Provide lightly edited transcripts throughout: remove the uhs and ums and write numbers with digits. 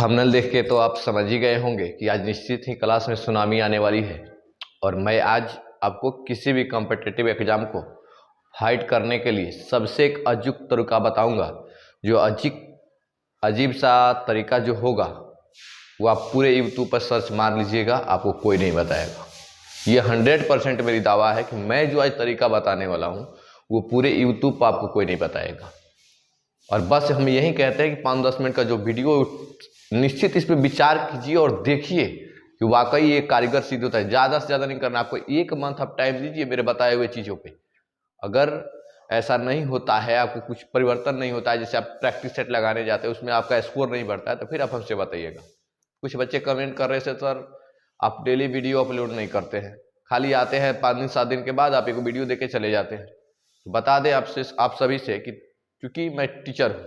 Thumbnail देख के तो आप समझ ही गए होंगे कि आज निश्चित ही क्लास में सुनामी आने वाली है। और मैं आज आपको किसी भी कॉम्पिटिटिव एग्जाम को फाइट करने के लिए सबसे एक अचूक तरीका बताऊंगा। जो अजीब सा तरीका जो होगा वो आप पूरे यूट्यूब पर सर्च मार लीजिएगा, आपको कोई नहीं बताएगा। ये 100% मेरी दावा है कि मैं जो आज तरीका बताने वाला हूँ वो पूरे यूट्यूब पर आपको कोई नहीं बताएगा। और बस हम यही कहते हैं कि 5-10 मिनट का जो वीडियो, निश्चित इस पर विचार कीजिए और देखिए कि वाकई ये कारीगर सिद्ध होता है। ज़्यादा से ज़्यादा नहीं करना, आपको 1 मंथ आप टाइम दीजिए मेरे बताए हुए चीज़ों पे। अगर ऐसा नहीं होता है, आपको कुछ परिवर्तन नहीं होता है, जैसे आप प्रैक्टिस सेट लगाने जाते हैं उसमें आपका स्कोर नहीं बढ़ता है, तो फिर आप हमसे बताइएगा। कुछ बच्चे कमेंट कर रहे थे सर आप डेली वीडियो अपलोड नहीं करते हैं, खाली आते हैं 5 दिन 7 दिन के बाद आप एक वीडियो देके चले जाते हैं। तो बता दें आपसे, आप सभी से कि क्योंकि मैं टीचर हूँ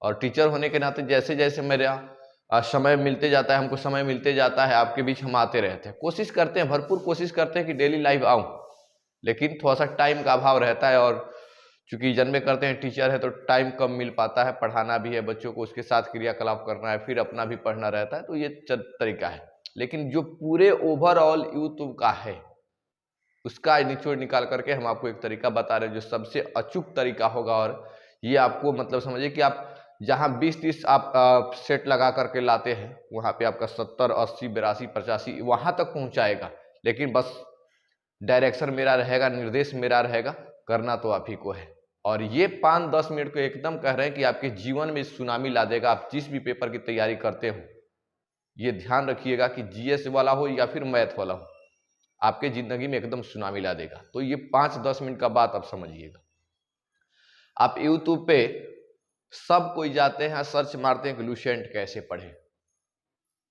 और टीचर होने के नाते जैसे जैसे मेरा समय मिलते जाता है, हमको समय मिलते जाता है, आपके बीच हम आते रहते हैं, कोशिश करते हैं, भरपूर कोशिश करते हैं कि डेली लाइव आऊँ, लेकिन थोड़ा सा टाइम का अभाव रहता है। और चूंकि जन्मे करते हैं टीचर है तो टाइम कम मिल पाता है, पढ़ाना भी है बच्चों को, उसके साथ क्रियाकलाप करना है, फिर अपना भी पढ़ना रहता है, तो ये तरीका है। लेकिन जो पूरे ओवरऑल यूट्यूब का है उसका निचोड़ निकाल करके हम आपको एक तरीका बता रहे हैं जो सबसे अचूक तरीका होगा। और ये आपको मतलब समझिए कि आप जहां 20-30 आप सेट लगा करके लाते हैं वहां पे आपका 70, 80, 82, 85 वहां तक पहुंचाएगा। लेकिन बस डायरेक्शन मेरा रहेगा, निर्देश मेरा रहेगा, करना तो आप ही को है। और ये 5-10 मिनट को एकदम कह रहे हैं कि आपके जीवन में सुनामी ला देगा। आप जिस भी पेपर की तैयारी करते हो ये ध्यान रखिएगा कि जीएस वाला हो या फिर मैथ वाला हो, आपके जिंदगी में एकदम सुनामी ला देगा। तो ये 5-10 मिनट का बात आप समझिएगा। आप यूट्यूब पे सब कोई जाते हैं, सर्च मारते हैं कि लुसेंट कैसे पढ़े,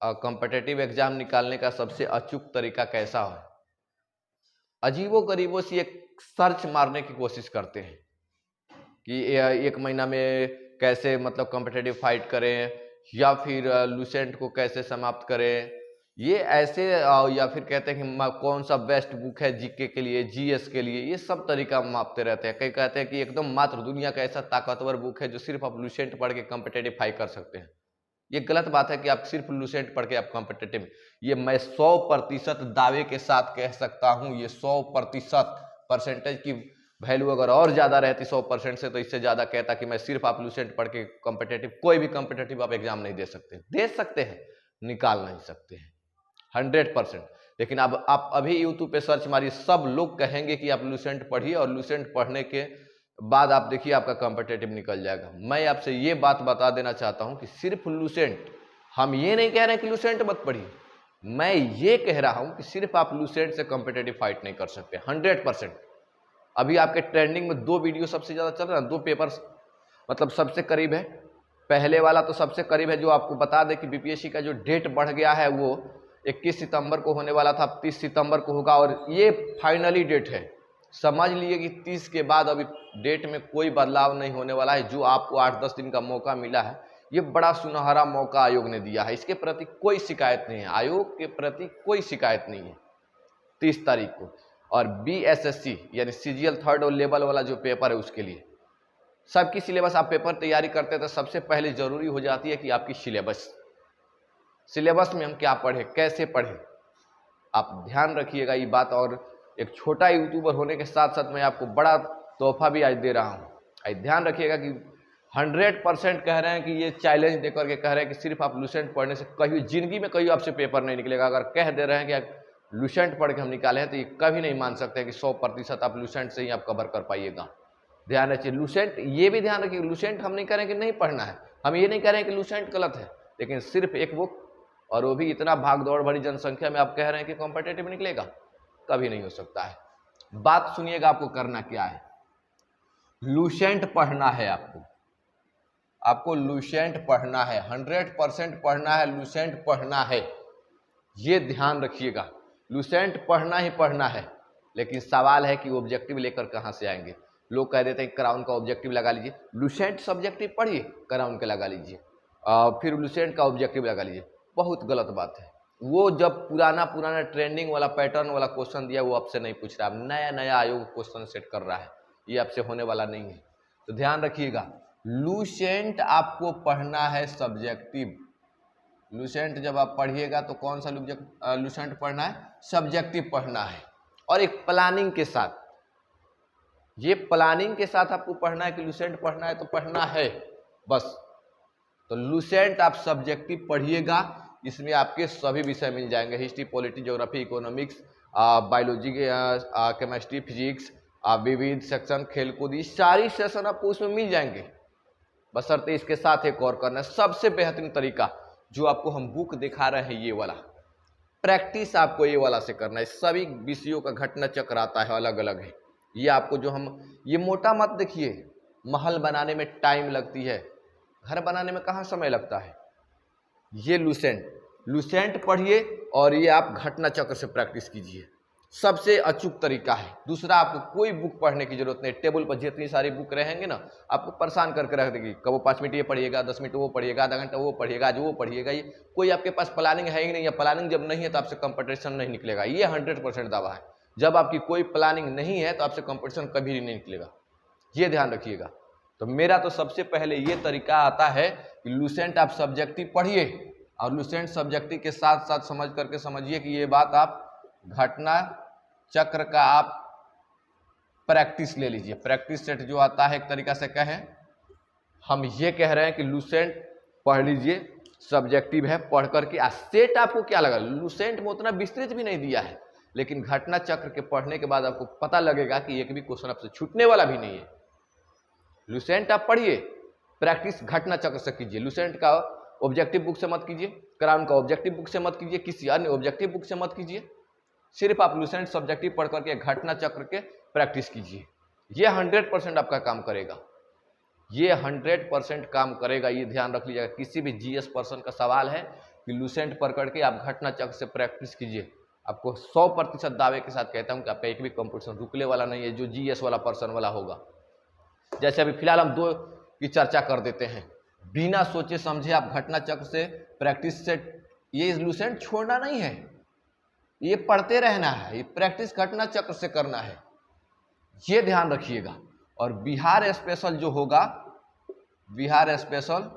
कॉम्पिटिटिव एग्जाम निकालने का सबसे अचूक तरीका कैसा हो। अजीबो गरीबों से एक सर्च मारने की कोशिश करते हैं कि 1 महीना में कैसे मतलब कॉम्पिटिटिव फाइट करें या फिर लुसेंट को कैसे समाप्त करें, ये ऐसे या फिर कहते हैं कि कौन सा बेस्ट बुक है जीके के लिए, जीएस के लिए, ये सब तरीका मापते रहते हैं। कई कहते हैं कि एकदम मात्र दुनिया का ऐसा ताकतवर बुक है जो सिर्फ आप लुसेंट पढ़ के कॉम्पिटिटिव फाइट कर सकते हैं। ये गलत बात है कि आप सिर्फ लुसेंट पढ़ के आप कॉम्पिटिटिव, ये मैं 100% दावे के साथ कह सकता हूँ, ये 100% परसेंटेज की वैल्यू अगर और ज्यादा रहती 100% से, तो इससे ज्यादा कहता कि मैं सिर्फ आप लुसेंट पढ़ के कॉम्पिटिटिव, कोई भी कॉम्पिटिटिव आप एग्जाम नहीं दे सकते हैं, निकाल नहीं सकते हैं 100%। लेकिन अब आप अभी यूट्यूब पे सर्च मारिए, सब लोग कहेंगे कि आप लुसेंट पढ़िए और लुसेंट पढ़ने के बाद आप देखिए आपका कॉम्पिटिटिव निकल जाएगा। मैं आपसे ये बात बता देना चाहता हूं कि सिर्फ लुसेंट, हम ये नहीं कह रहे कि लुसेंट मत पढ़िए, मैं ये कह रहा हूं कि सिर्फ आप लुसेंट से कॉम्पिटिटिव फाइट नहीं कर सकते 100%। अभी आपके ट्रेंडिंग में 2 वीडियो सबसे ज्यादा चल रहा है, 2 पेपर मतलब सबसे करीब है। पहले वाला तो सबसे करीब है, जो आपको बता दें कि बीपीएससी का जो डेट बढ़ गया है वो 21 सितंबर को होने वाला था, 30 सितंबर को होगा, और ये फाइनली डेट है। समझ लिए कि 30 के बाद अभी डेट में कोई बदलाव नहीं होने वाला है। जो आपको 8-10 दिन का मौका मिला है, ये बड़ा सुनहरा मौका आयोग ने दिया है, इसके प्रति कोई शिकायत नहीं है, आयोग के प्रति कोई शिकायत नहीं है। 30 तारीख को, और बीएसएससी यानी सीजीएल 3rd लेवल वाला जो पेपर है उसके लिए सबकी सिलेबस, आप पेपर तैयारी करते हैं तो सबसे पहले जरूरी हो जाती है कि आपकी सिलेबस में हम क्या पढ़े, कैसे पढ़े, आप ध्यान रखिएगा ये बात। और एक छोटा यूट्यूबर होने के साथ साथ मैं आपको बड़ा तोहफा भी आज दे रहा हूँ। ध्यान रखिएगा कि 100% कह रहे हैं कि ये चैलेंज देकर के कह रहे हैं कि सिर्फ आप लुसेंट पढ़ने से कभी जिंदगी में कहीं आपसे पेपर नहीं निकलेगा। अगर कह दे रहे हैं कि आप लुसेंट पढ़ के हम निकाले हैं, तो ये कभी नहीं मान सकते कि 100% आप लुसेंट से ही आप कवर कर पाइएगा। ध्यान रखिए, लुसेंट ये भी ध्यान रखिए, लुसेंट हम नहीं कह रहे हैं कि नहीं पढ़ना है, हम ये नहीं कह रहे हैं कि लुसेंट गलत है, लेकिन सिर्फ एक बुक, और वो भी इतना भाग दौड़ भरी जनसंख्या में आप कह रहे हैं कि कॉम्पिटिटिव निकलेगा, कभी नहीं हो सकता है। बात सुनिएगा, आपको करना क्या है, लुसेंट पढ़ना है, आपको लुसेंट पढ़ना है, 100% पढ़ना है, लुसेंट पढ़ना है, ये ध्यान रखिएगा। लुसेंट पढ़ना ही पढ़ना है, लेकिन सवाल है कि ऑब्जेक्टिव लेकर कहां से आएंगे। लोग कह देते हैं क्राउन का ऑब्जेक्टिव लगा लीजिए, लुसेंट सब्जेक्टिव पढ़िए, क्राउन के लगा लीजिए, फिर लुसेंट का ऑब्जेक्टिव लगा लीजिए। बहुत गलत बात है। वो जब पुराना ट्रेंडिंग वाला पैटर्न वाला क्वेश्चन दिया वो आपसे नहीं पूछ रहा, नया नया आयोग क्वेश्चन सेट कर रहा है, ये आपसे होने वाला नहीं है। तो ध्यान रखिएगा, लुसेंट आपको पढ़ना है सब्जेक्टिव, लुसेंट जब आप पढ़िएगा तो कौन सा लुसेंट पढ़ना है? सब्जेक्टिव पढ़ना है, और एक प्लानिंग के साथ। ये प्लानिंग के साथ आपको पढ़ना है कि लुसेंट पढ़ना है तो पढ़ना है बस। तो लुसेंट आप सब्जेक्टिव पढ़िएगा, इसमें आपके सभी विषय मिल जाएंगे, history, polity, geography, economics, biology, chemistry, physics, विविध सेक्शन, खेलकूद, ये सारी सेशन आपको उसमें मिल जाएंगे। बशर्ते इसके साथ एक और करना है, सबसे बेहतरीन तरीका जो आपको हम बुक दिखा रहे हैं, ये वाला प्रैक्टिस आपको ये वाला से करना है। सभी विषयों का घटना चक्र आता है, अलग अलग है। ये आपको जो हम, ये मोटा मत देखिए, महल बनाने में टाइम लगती है, घर बनाने में कहाँ समय लगता है। ये लुसेंट पढ़िए और ये आप घटना चक्र से प्रैक्टिस कीजिए, सबसे अचूक तरीका है। दूसरा, आपको कोई बुक पढ़ने की जरूरत नहीं। टेबल पर जितनी सारी बुक रहेंगे ना, आपको परेशान करके रख देगी। कब 5 मिनट ये पढ़िएगा, 10 मिनट वो पढ़िएगा, आधा घंटा वो पढ़िएगा, आज वो पढ़िएगा। ये कोई आपके पास प्लानिंग है ही नहीं, या प्लानिंग जब नहीं है तो आपसे कंपटीशन नहीं निकलेगा। ये 100% दावा है। जब आपकी कोई प्लानिंग नहीं है तो आपसे कंपटीशन कभी नहीं निकलेगा, ये ध्यान रखिएगा। तो मेरा तो सबसे पहले ये तरीका आता है कि लुसेंट आप सब्जेक्टिव पढ़िए, और लुसेंट सब्जेक्टिव के साथ साथ समझ करके समझिए कि ये बात आप घटना चक्र का आप प्रैक्टिस ले लीजिए। प्रैक्टिस सेट जो आता है, एक तरीका से कहें, हम ये कह रहे हैं कि लुसेंट पढ़ लीजिए, सब्जेक्टिव है, पढ़ करके सेट आपको क्या लगा, लुसेंट में उतना विस्तृत भी नहीं दिया है, लेकिन घटना चक्र के पढ़ने के बाद आपको पता लगेगा कि एक भी क्वेश्चन आपसे छूटने वाला भी नहीं है। लुसेंट आप पढ़िए, प्रैक्टिस घटना चक्र से कीजिए। लुसेंट का ऑब्जेक्टिव बुक से मत कीजिए, क्राउन का ऑब्जेक्टिव बुक से मत कीजिए, किसी अन्य ऑब्जेक्टिव बुक से मत कीजिए। सिर्फ आप लुसेंट सब्जेक्टिव पढ़ करके घटना चक्र के प्रैक्टिस कीजिए। ये 100% आपका काम करेगा, ये 100% काम करेगा। ये ध्यान रख लीजिएगा। किसी भी जीएस पर्सन का सवाल है कि लुसेंट पढ़ करके आप घटना चक्र से प्रैक्टिस कीजिए, आपको 100% दावे के साथ कहता हूं कि आपका एक भी कंपटीशन रुकने वाला नहीं है, जो जीएस वाला पर्सन वाला होगा। जैसे अभी फिलहाल हम 2 की चर्चा कर देते हैं, बिना सोचे समझे आप घटना चक्र से प्रैक्टिस से, ये लुसेंट छोड़ना नहीं है, ये पढ़ते रहना है, ये प्रैक्टिस घटना चक्र से करना है, ये ध्यान रखिएगा। और बिहार स्पेशल जो होगा, बिहार स्पेशल,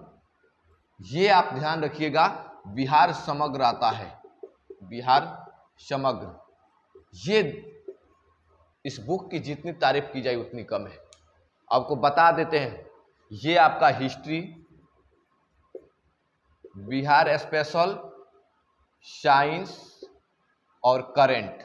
ये आप ध्यान रखिएगा, बिहार समग्र आता है, बिहार समग्र। ये इस बुक की जितनी तारीफ की जाए उतनी कम है। आपको बता देते हैं, ये आपका हिस्ट्री, बिहार स्पेशल, साइंस और करंट,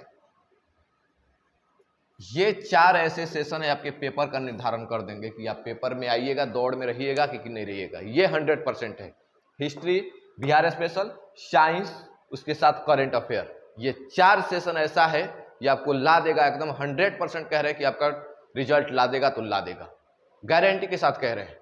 ये 4 ऐसे सेशन है आपके पेपर का निर्धारण कर देंगे कि आप पेपर में आइएगा, दौड़ में रहिएगा कि नहीं रहिएगा। ये 100% है। हिस्ट्री, बिहार स्पेशल, साइंस, उसके साथ करंट अफेयर, ये 4 सेशन ऐसा है ये आपको ला देगा, एकदम 100% कह रहे हैं कि आपका रिजल्ट ला देगा तो ला देगा, गारंटी के साथ कह रहे हैं।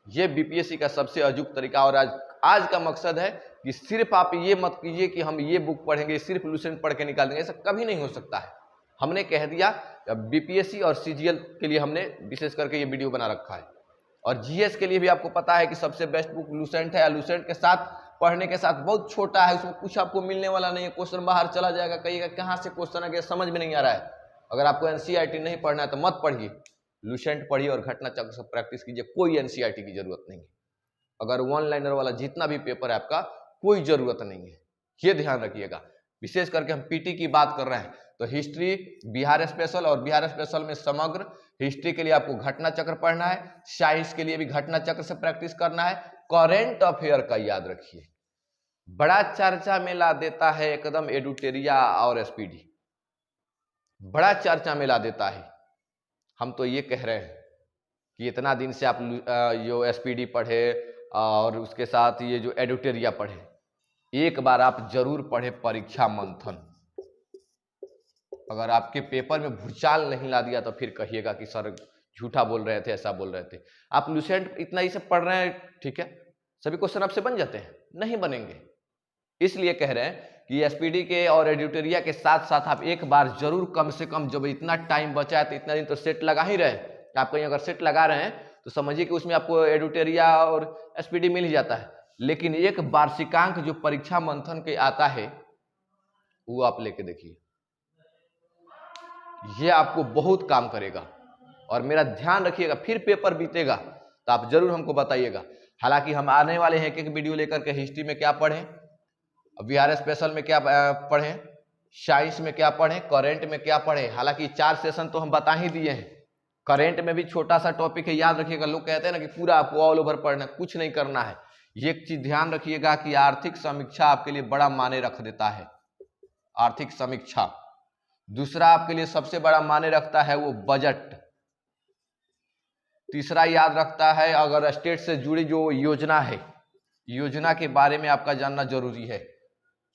ये बीपीएससी का सबसे अचूक तरीका। और आज का मकसद है कि सिर्फ आप ये मत कीजिए कि हम ये बुक पढ़ेंगे, सिर्फ लुसेंट पढ़ के निकाल देंगे, ऐसा कभी नहीं हो सकता है। हमने कह दिया, बीपीएससी और सीजीएल के लिए हमने विशेष करके ये वीडियो बना रखा है, और जीएस के लिए भी आपको पता है कि सबसे बेस्ट बुक लुसेंट है। लुसेंट के साथ पढ़ने के साथ बहुत छोटा है, उसमें कुछ आपको मिलने वाला नहीं है, क्वेश्चन बाहर चला जाएगा, कहिएगा कहाँ से क्वेश्चन आ गया, समझ में नहीं आ रहा है। अगर आपको एनसीईआरटी नहीं पढ़ना है तो मत पढ़िए, लुसेंट पढ़िए और घटना चक्र से प्रैक्टिस कीजिए। कोई एनसीईआरटी की जरूरत नहीं है। अगर 1 लाइनर वाला जितना भी पेपर है आपका, कोई जरूरत नहीं है, ये ध्यान रखिएगा। विशेष करके हम पीटी की बात कर रहे हैं तो हिस्ट्री, बिहार स्पेशल और बिहार स्पेशल में समग्र। हिस्ट्री के लिए आपको घटना चक्र पढ़ना है, साइंस के लिए भी घटना चक्र से प्रैक्टिस करना है। करेंट अफेयर का याद रखिए, बड़ा चर्चा में ला देता है एकदम एडुटेरिया और एसपीडी, बड़ा चर्चा में ला देता है। हम तो ये कह रहे हैं कि इतना दिन से आप जो एसपीडी पढ़े और उसके साथ ये जो एडुटेरिया पढ़े, एक बार आप जरूर पढ़े परीक्षा मंथन। अगर आपके पेपर में भूचाल नहीं ला दिया तो फिर कहिएगा कि सर झूठा बोल रहे थे, ऐसा बोल रहे थे। आप लुसेंट इतना ही सब पढ़ रहे हैं, ठीक है, सभी क्वेश्चन आपसे बन जाते हैं? नहीं बनेंगे। इसलिए कह रहे हैं कि एसपीडी के और एडिटोरिया के साथ साथ आप एक बार जरूर, कम से कम जब इतना टाइम बचा है तो इतना दिन तो सेट लगा ही रहे। आप कहीं अगर सेट लगा रहे हैं तो समझिए कि उसमें आपको एडिटोरिया और एसपीडी मिल ही जाता है, लेकिन एक वार्षिकांक जो परीक्षा मंथन के आता है वो आप लेके देखिए, ये आपको बहुत काम करेगा। और मेरा ध्यान रखिएगा, फिर पेपर बीतेगा तो आप जरूर हमको बताइएगा। हालांकि हम आने वाले हैं एक वीडियो लेकर के हिस्ट्री में क्या पढ़ें, बिहार स्पेशल में क्या पढ़ें, साइंस में क्या पढ़ें, करेंट में क्या पढ़ें। हालांकि 4 सेशन तो हम बता ही दिए हैं। करेंट में भी छोटा सा टॉपिक है, याद रखिएगा। लोग कहते हैं ना कि पूरा आपको ऑल ओवर पढ़ना, कुछ नहीं करना है। ये एक चीज ध्यान रखिएगा कि आर्थिक समीक्षा आपके लिए बड़ा मायने रख देता है, आर्थिक समीक्षा। दूसरा आपके लिए सबसे बड़ा मायने रखता है वो बजट। तीसरा याद रखता है अगर स्टेट से जुड़ी जो योजना है, योजना के बारे में आपका जानना जरूरी है।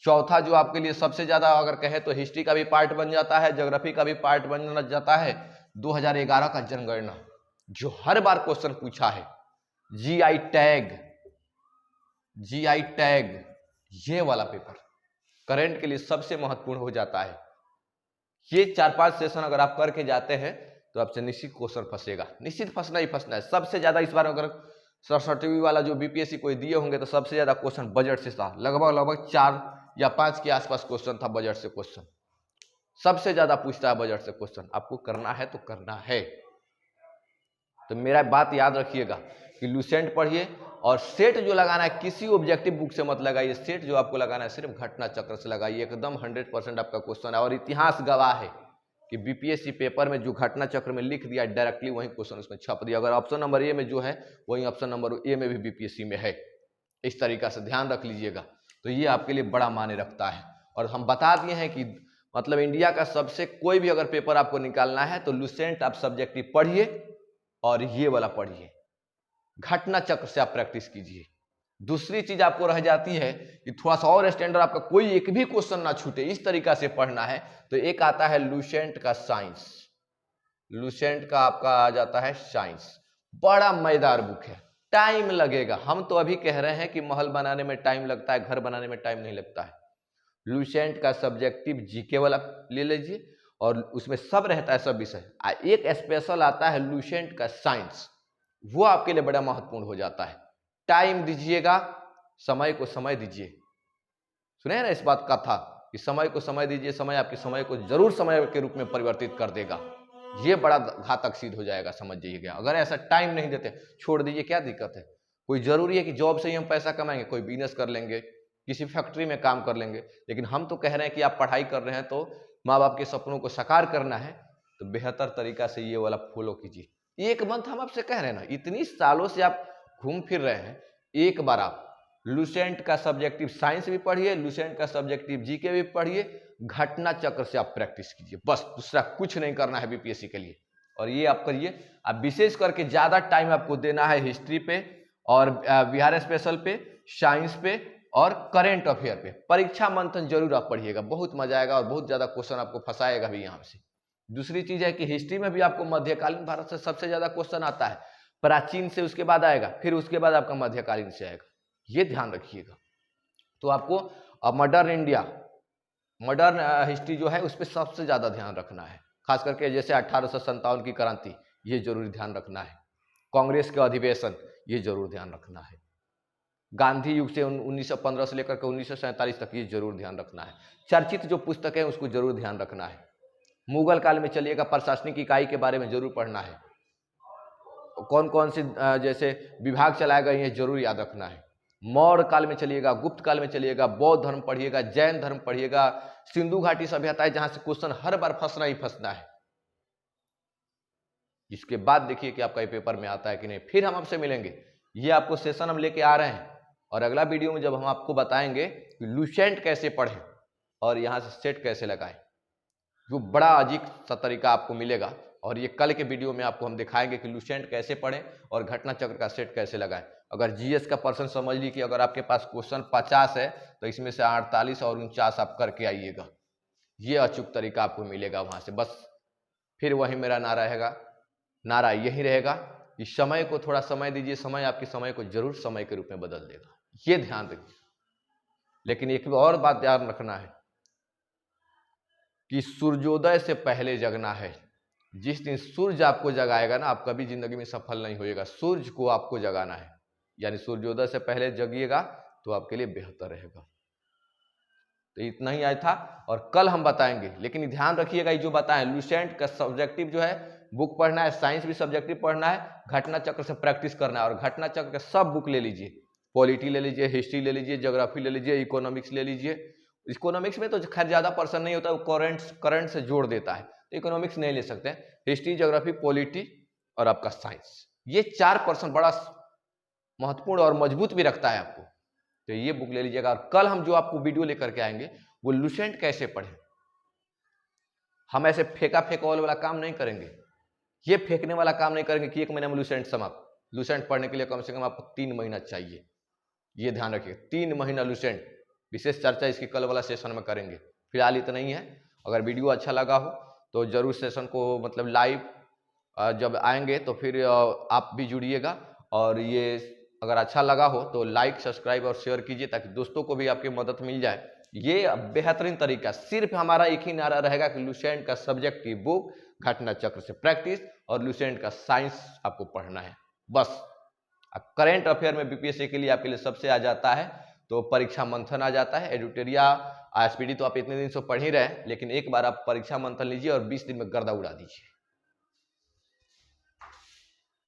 चौथा जो आपके लिए सबसे ज्यादा अगर कहें तो हिस्ट्री का भी पार्ट बन जाता है, ज्योग्राफी का भी पार्ट बन जाता है, 2011 का जनगणना, जो हर बार क्वेश्चन पूछा है। जीआई टैग, जीआई टैग, ये वाला पेपर करंट के लिए सबसे महत्वपूर्ण हो जाता है। ये 4-5 सेशन अगर आप करके जाते हैं तो आपसे निश्चित क्वेश्चन फंसेगा, निश्चित फंसना ही फंसना है। सबसे ज्यादा इस बार अगर सरस्वती वाला जो बीपीएससी कोई दिए होंगे तो सबसे ज्यादा क्वेश्चन बजट से था, लगभग 4 या 5 के आसपास क्वेश्चन था बजट से क्वेश्चन। सबसे ज्यादा पूछता है बजट से क्वेश्चन। आपको करना है तो करना है। तो मेरा बात याद रखिएगा कि लुसेंट पढ़िए, और सेट जो लगाना है किसी ऑब्जेक्टिव बुक से मत लगाइए। सेट जो आपको लगाना है सिर्फ घटना चक्र से लगाइए, एकदम 100% आपका क्वेश्चन है। और इतिहास गवाह है कि बीपीएससी पेपर में जो घटना चक्र में लिख दिया डायरेक्टली वही क्वेश्चन उसमें छप दिया। अगर ऑप्शन नंबर ए में जो है वही ऑप्शन नंबर ए में भी बीपीएससी में है। इस तरीका से ध्यान रख लीजिएगा। तो ये आपके लिए बड़ा मायने रखता है। और हम बता दिए हैं कि मतलब इंडिया का सबसे कोई भी अगर पेपर आपको निकालना है तो लुसेंट आप सब्जेक्टिव पढ़िए और ये वाला पढ़िए, घटना चक्र से आप प्रैक्टिस कीजिए। दूसरी चीज आपको रह जाती है कि थोड़ा सा और स्टैंडर्ड आपका कोई एक भी क्वेश्चन ना छूटे, इस तरीका से पढ़ना है। तो एक आता है लुसेंट का साइंस, लुसेंट का आपका आ जाता है साइंस। बड़ा मजेदार बुक है, टाइम लगेगा। हम तो अभी कह रहे हैं कि महल बनाने में टाइम लगता है, घर बनाने में टाइम नहीं लगता है। लुसेंट का सब्जेक्टिव जीके वाला ले लीजिए और उसमें सब रहता है, सब विषय। एक स्पेशल आता है लुसेंट का साइंस, वो आपके लिए बड़ा महत्वपूर्ण हो जाता है। टाइम दीजिएगा, समय को समय दीजिए। सुने ना इस बात का था कि समय को समय दीजिए, समय आपके समय को जरूर समय के रूप में परिवर्तित कर देगा। ये बड़ा घातक सिद्ध हो जाएगा, समझ जाइएगा। अगर ऐसा टाइम नहीं देते, छोड़ दीजिए, क्या दिक्कत है। कोई जरूरी है कि जॉब से ही हम पैसा कमाएंगे, कोई बिजनेस कर लेंगे, किसी फैक्ट्री में काम कर लेंगे। लेकिन हम तो कह रहे हैं कि आप पढ़ाई कर रहे हैं तो माँ बाप के सपनों को साकार करना है, तो बेहतर तरीका से ये वाला फॉलो कीजिए। 1 मंथ हम आपसे कह रहे हैं ना, इतनी सालों से आप घूम फिर रहे हैं, एक बार आप लुसेंट का सब्जेक्टिव साइंस भी पढ़िए, लुसेंट का सब्जेक्टिव जीके भी पढ़िए, घटना चक्र से आप प्रैक्टिस कीजिए। बस दूसरा कुछ नहीं करना है बीपीएससी के लिए। और ये आप करिए। अब विशेष करके ज्यादा टाइम आपको देना है हिस्ट्री पे और बिहार स्पेशल पे, साइंस पे और करेंट अफेयर पे। परीक्षा मंथन जरूर आप पढ़िएगा, बहुत मजा आएगा और बहुत ज्यादा क्वेश्चन आपको फंसाएगा भी यहाँ से। दूसरी चीज है कि हिस्ट्री में भी आपको मध्यकालीन भारत से सबसे ज्यादा क्वेश्चन आता है, प्राचीन से उसके बाद आएगा, फिर उसके बाद आपका मध्यकालीन से आएगा, ये ध्यान रखिएगा। तो आपको मॉडर्न इंडिया, मॉडर्न हिस्ट्री जो है उस पर सबसे ज्यादा ध्यान रखना है। खास करके जैसे 1857 की क्रांति, ये जरूर ध्यान रखना है। कांग्रेस के अधिवेशन, ये जरूर ध्यान रखना है। गांधी युग से 1915 से लेकर के 1947 तक, ये जरूर ध्यान रखना है। चर्चित जो पुस्तक है उसको जरूर ध्यान रखना है। मुगल काल में चलिएगा, प्रशासनिक इकाई के बारे में जरूर पढ़ना है। कौन कौन से जैसे विभाग चलाए गए हैं जरूर याद रखना है। मौर्य काल में चलिएगा, गुप्त काल में चलिएगा, बौद्ध धर्म पढ़िएगा, जैन धर्म पढ़िएगा, सिंधु घाटी सभ्यता है जहां से क्वेश्चन हर बार फंसना ही फंसना है। इसके बाद देखिए कि आपका ये पेपर में आता है कि नहीं। फिर हम आपसे मिलेंगे, ये आपको सेशन हम लेके आ रहे हैं और अगला वीडियो में जब हम आपको बताएंगे कि लुसेंट कैसे पढ़ें और यहां से सेट कैसे लगाएं, जो बड़ा अजीब सा तरीका आपको मिलेगा। और ये कल के वीडियो में आपको हम दिखाएंगे कि लुसेंट कैसे पढ़ें और घटना चक्र का सेट कैसे लगाएं। अगर जीएस का पर्सन समझ ली कि अगर आपके पास क्वेश्चन 50 है तो इसमें से 48 और 49 आप करके आइएगा, ये अचूक तरीका आपको मिलेगा वहां से। बस फिर वही मेरा नारा यही रहेगा कि समय को थोड़ा समय दीजिए, समय आपके समय को जरूर समय के रूप में बदल देगा, ये ध्यान रखिए। लेकिन एक और बात ध्यान रखना है कि सूर्योदय से पहले जगना है। जिस दिन सूर्य आपको जगाएगा ना, आप कभी जिंदगी में सफल नहीं होइएगा। सूर्य को आपको जगाना है, यानी सूर्योदय से पहले जगिएगा तो आपके लिए बेहतर रहेगा। तो इतना ही आया था और कल हम बताएंगे। लेकिन ध्यान रखिएगा, ये जो बताएं लुसेंट का सब्जेक्टिव जो है बुक पढ़ना है, साइंस भी सब्जेक्टिव पढ़ना है, घटना चक्र से प्रैक्टिस करना है। और घटना चक्र के सब बुक ले लीजिए, पॉलिटी ले लीजिए, हिस्ट्री ले लीजिए, ज्योग्राफी ले लीजिए, इकोनॉमिक्स ले लीजिए। इकोनॉमिक्स में तो खैर ज़्यादा पर्सन नहीं होता, वो करंट से जोड़ देता है, तो इकोनॉमिक्स नहीं ले सकते हैं। हिस्ट्री, ज्योग्राफी, पॉलिटी और आपका साइंस, ये 4% बड़ा महत्वपूर्ण और मजबूत भी रखता है आपको, तो ये बुक ले लीजिएगा। और कल हम जो आपको वीडियो लेकर के आएंगे वो लुसेंट कैसे पढ़ें। हम ऐसे फेंका वाला काम नहीं करेंगे, ये फेंकने वाला काम नहीं करेंगे कि 1 महीने में लुसेंट समाप्त। लुसेंट पढ़ने के लिए कम से कम आपको 3 महीना चाहिए, ये ध्यान रखिए, 3 महीना लुसेंट। विशेष चर्चा इसकी कल वाला सेशन में करेंगे, फिलहाल इतना ही है। अगर वीडियो अच्छा लगा हो तो जरूर सेशन को मतलब लाइव जब आएंगे तो फिर आप भी जुड़िएगा। और ये अगर अच्छा लगा हो तो लाइक, सब्सक्राइब और शेयर कीजिए, ताकि दोस्तों को भी आपकी मदद मिल जाए। ये बेहतरीन तरीका, सिर्फ हमारा एक ही नारा रहेगा कि लुसेंट का सब्जेक्ट की बुक, घटना चक्र से प्रैक्टिस और लुसेंट का साइंस आपको पढ़ना है बस। करंट अफेयर में बीपीएससी के लिए आपके लिए सबसे आ जाता है तो परीक्षा मंथन आ जाता है। एडिटोरिया, आईएसपीडी तो आप इतने दिन से पढ़ ही रहे हैं, लेकिन एक बार आप परीक्षा मंथन लीजिए और 20 दिन में गर्दा उड़ा दीजिए।